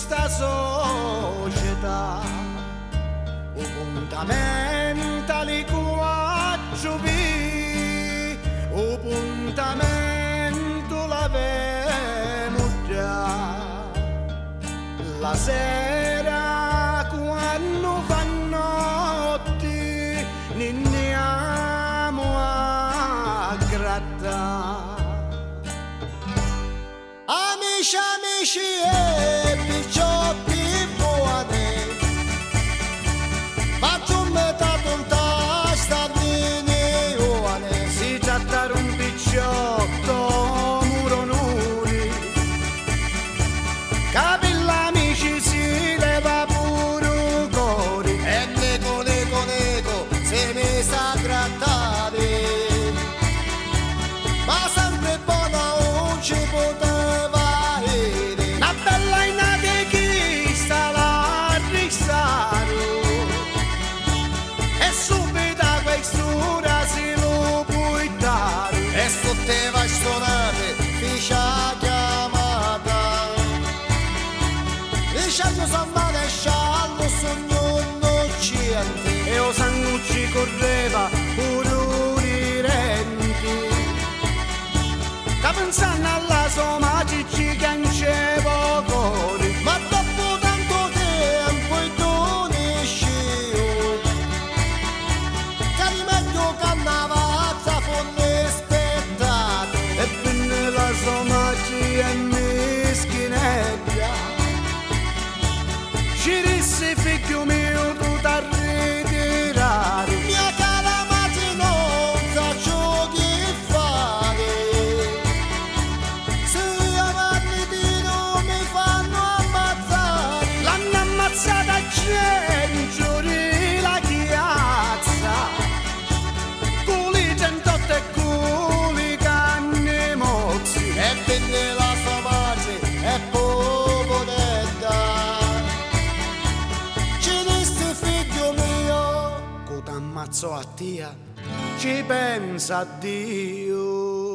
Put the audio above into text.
sta società, un puntamento li cuacciuvi, un puntamento l'avemo già. La sera quando fa notte andiamo a grattare. Amici, amici e picciotti buoni, faccio metà tonta sta milione. Si tratta un picciotto muronuri, capilla amici si leva pure cori, e neco, neco, neco, se mi sa grattare, ma sempre buona non ci poteva. Te vai suonare, fice a chiamata, dicendo s'andare sciallo sogno innocente, e o sangucci correva pure i renti, che pensando alla sua cicci che ancevo cori, ma dopo tanto tempo e tu ne scio, che di meglio che andava fonne e mischineggia, ci disse figlio mio tu t'arritirare, mia cara madre non sa ciò che fare, se avanti di non mi fanno ammazzare, l'hanno ammazzata a centuri la chiazza, culi 108 e culi canne mozzi, e venne la sua madre e poveretta, ci disse figlio mio, che t'ammazzo a tia, ci pensa a Dio.